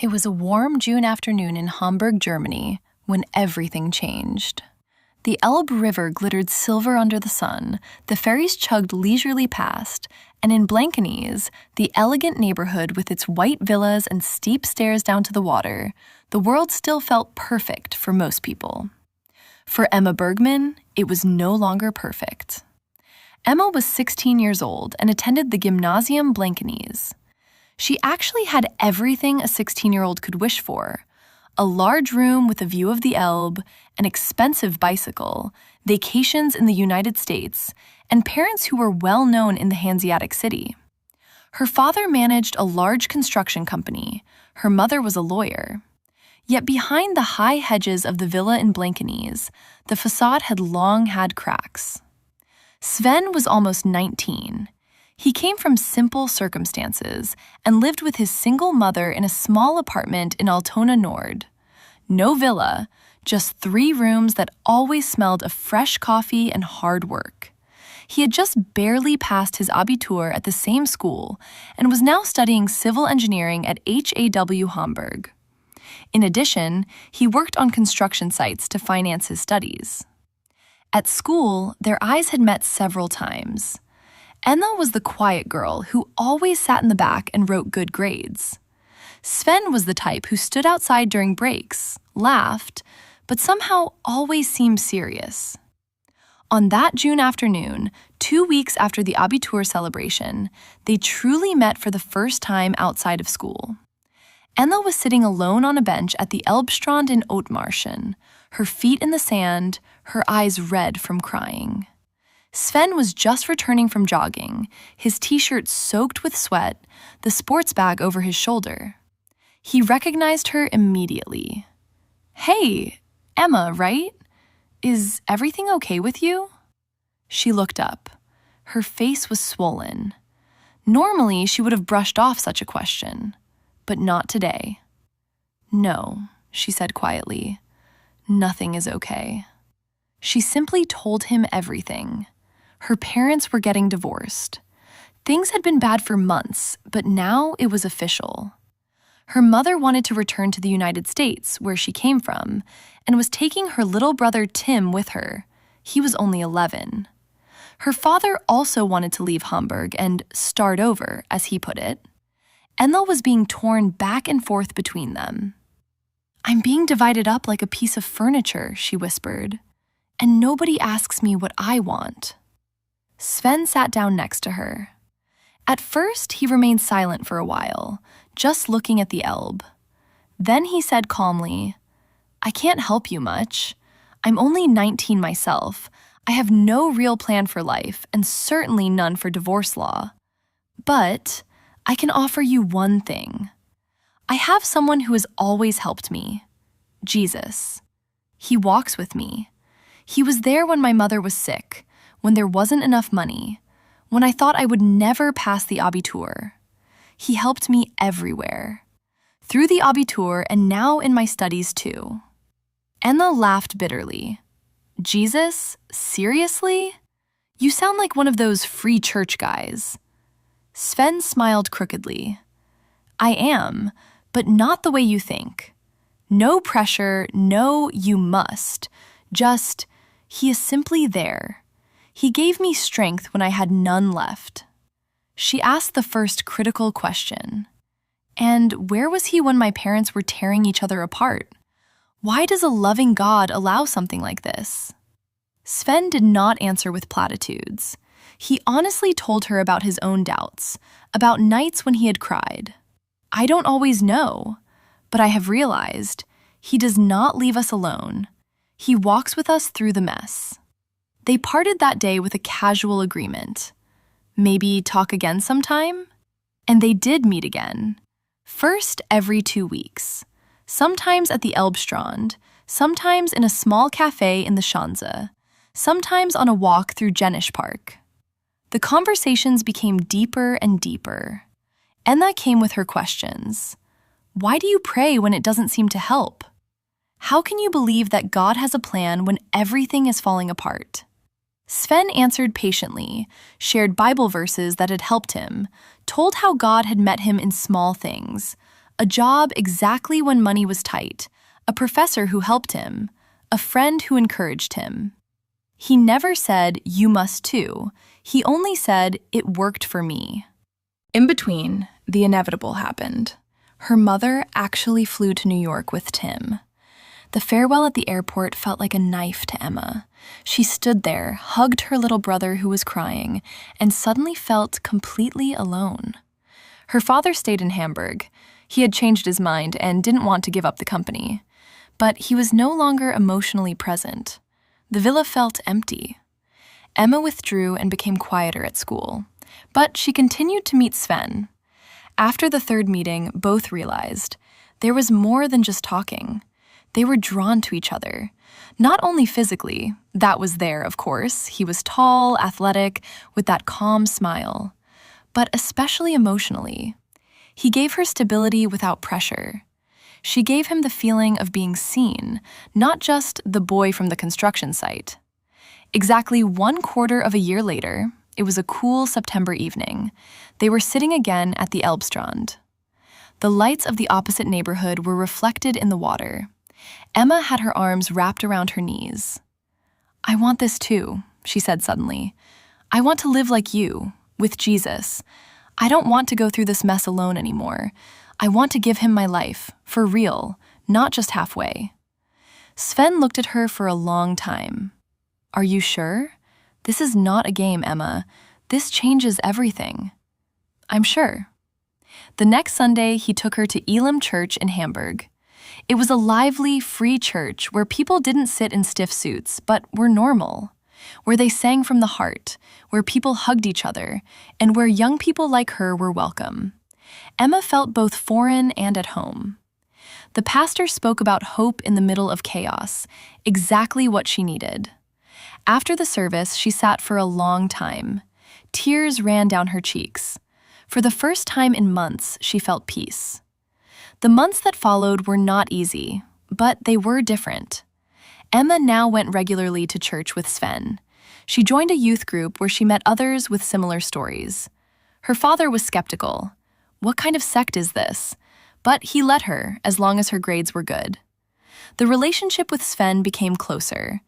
It was a warm June afternoon in Hamburg, Germany, when everything changed. The Elbe River glittered silver under the sun, the ferries chugged leisurely past, and in Blankenese, the elegant neighborhood with its white villas and steep stairs down to the water, the world still felt perfect for most people. For Emma Bergman, it was no longer perfect. Emma was 16 years old and attended the Gymnasium Blankenese. She actually had everything a 16-year-old could wish for: a large room with a view of the Elbe, an expensive bicycle, vacations in the United States, and parents who were well known in the Hanseatic city. Her father managed a large construction company. Her mother was a lawyer. Yet behind the high hedges of the villa in Blankenese, the facade had long had cracks. Sven was almost 19. He came from simple circumstances and lived with his single mother in a small apartment in Altona Nord. No villa, just 3 rooms that always smelled of fresh coffee and hard work. He had just barely passed his Abitur at the same school and was now studying civil engineering at HAW Hamburg. In addition, he worked on construction sites to finance his studies. At school, their eyes had met several times. Enna was the quiet girl who always sat in the back and wrote good grades. Sven was the type who stood outside during breaks, laughed, but somehow always seemed serious. On that June afternoon, 2 weeks after the Abitur celebration, they truly met for the first time outside of school. Enna was sitting alone on a bench at the Elbstrand in Othmarschen, her feet in the sand, her eyes red from crying. Sven was just returning from jogging, his t-shirt soaked with sweat, the sports bag over his shoulder. He recognized her immediately. "Hey, Emma, right? Is everything okay with you?" She looked up. Her face was swollen. Normally, she would have brushed off such a question, but not today. "No," she said quietly. "Nothing is okay." She simply told him everything. Her parents were getting divorced. Things had been bad for months, but now it was official. Her mother wanted to return to the United States, where she came from, and was taking her little brother Tim with her. He was only 11. Her father also wanted to leave Hamburg and start over, as he put it. Enna was being torn back and forth between them. "I'm being divided up like a piece of furniture," she whispered, "and nobody asks me what I want." Sven sat down next to her. At first, he remained silent for a while, just looking at the Elbe. Then he said calmly, "I can't help you much. I'm only 19 myself. I have no real plan for life, and certainly none for divorce law. But I can offer you one thing. I have someone who has always helped me. Jesus. He walks with me. He was there when my mother was sick, when there wasn't enough money, when I thought I would never pass the Abitur. He helped me everywhere. Through the Abitur and now in my studies too." Enna laughed bitterly. "Jesus? Seriously? You sound like one of those free church guys." Sven smiled crookedly. "I am, but not the way you think. No pressure, no you must. Just, he is simply there. He gave me strength when I had none left." She asked the first critical question. "And where was he when my parents were tearing each other apart? Why does a loving God allow something like this?" Sven did not answer with platitudes. He honestly told her about his own doubts, about nights when he had cried. "I don't always know, but I have realized he does not leave us alone. He walks with us through the mess." They parted that day with a casual agreement. Maybe talk again sometime? And they did meet again. First every 2 weeks. Sometimes at the Elbstrand, sometimes in a small cafe in the Schanze, sometimes on a walk through Jenisch Park. The conversations became deeper and deeper. Enna came with her questions. Why do you pray when it doesn't seem to help? How can you believe that God has a plan when everything is falling apart? Sven answered patiently, shared Bible verses that had helped him, told how God had met him in small things, a job exactly when money was tight, a professor who helped him, a friend who encouraged him. He never said, "You must too." He only said, "It worked for me." In between, the inevitable happened. Her mother actually flew to New York with Tim. The farewell at the airport felt like a knife to Emma. She stood there, hugged her little brother who was crying, and suddenly felt completely alone. Her father stayed in Hamburg. He had changed his mind and didn't want to give up the company. But he was no longer emotionally present. The villa felt empty. Emma withdrew and became quieter at school. But she continued to meet Sven. After the third meeting, both realized there was more than just talking. They were drawn to each other. Not only physically, that was there, of course. He was tall, athletic, with that calm smile. But especially emotionally. He gave her stability without pressure. She gave him the feeling of being seen, not just the boy from the construction site. Exactly 1/4 of a year later, it was a cool September evening. They were sitting again at the Elbe Strand. The lights of the opposite neighborhood were reflected in the water. Emma had her arms wrapped around her knees. "I want this too," she said suddenly. "I want to live like you, with Jesus. I don't want to go through this mess alone anymore. I want to give him my life, for real, not just halfway." Sven looked at her for a long time. "Are you sure? This is not a game, Emma. This changes everything." "I'm sure." The next Sunday, he took her to Elim Church in Hamburg. It was a lively, free church where people didn't sit in stiff suits, but were normal, where they sang from the heart, where people hugged each other, and where young people like her were welcome. Emma felt both foreign and at home. The pastor spoke about hope in the middle of chaos, exactly what she needed. After the service, she sat for a long time. Tears ran down her cheeks. For the first time in months, she felt peace. The months that followed were not easy, but they were different. Emma now went regularly to church with Sven. She joined a youth group where she met others with similar stories. Her father was skeptical. What kind of sect is this? But he let her, as long as her grades were good. The relationship with Sven became closer.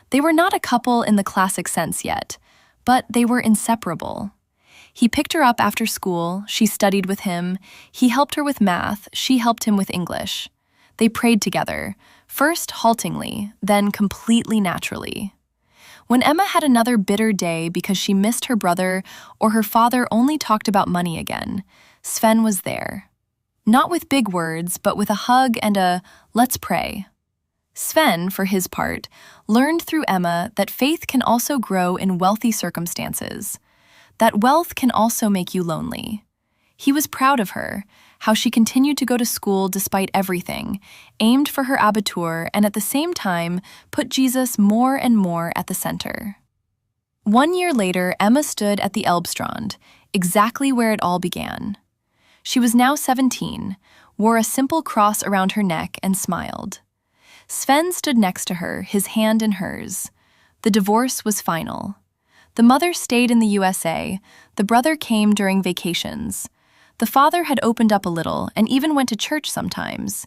They were not a couple in the classic sense yet, but they were inseparable. He picked her up after school, she studied with him, he helped her with math, she helped him with English. They prayed together, first haltingly, then completely naturally. When Emma had another bitter day because she missed her brother or her father only talked about money again, Sven was there. Not with big words, but with a hug and a "let's pray." Sven, for his part, learned through Emma that faith can also grow in wealthy circumstances, that wealth can also make you lonely. He was proud of her, how she continued to go to school despite everything, aimed for her abitur, and at the same time put Jesus more and more at the center. 1 year later, Emma stood at the Elbe Strand, exactly where it all began. She was now 17, wore a simple cross around her neck, and smiled. Sven stood next to her, his hand in hers. The divorce was final. The mother stayed in the USA, the brother came during vacations. The father had opened up a little and even went to church sometimes.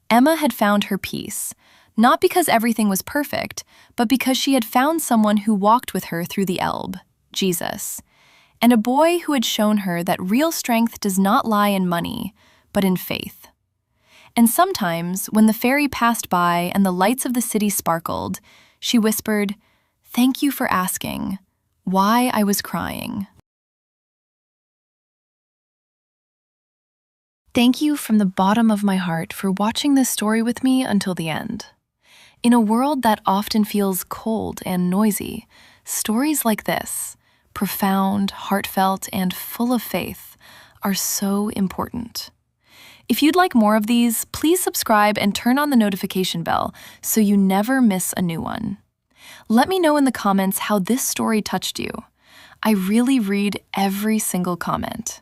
Emma had found her peace, not because everything was perfect, but because she had found someone who walked with her through the Elbe, Jesus, and a boy who had shown her that real strength does not lie in money, but in faith. And sometimes, when the ferry passed by and the lights of the city sparkled, she whispered, "Thank you for asking why I was crying." Thank you from the bottom of my heart for watching this story with me until the end. In a world that often feels cold and noisy, stories like this, profound, heartfelt, and full of faith, are so important. If you'd like more of these, please subscribe and turn on the notification bell so you never miss a new one. Let me know in the comments how this story touched you. I really read every single comment.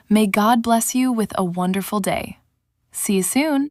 May God bless you with a wonderful day. See you soon.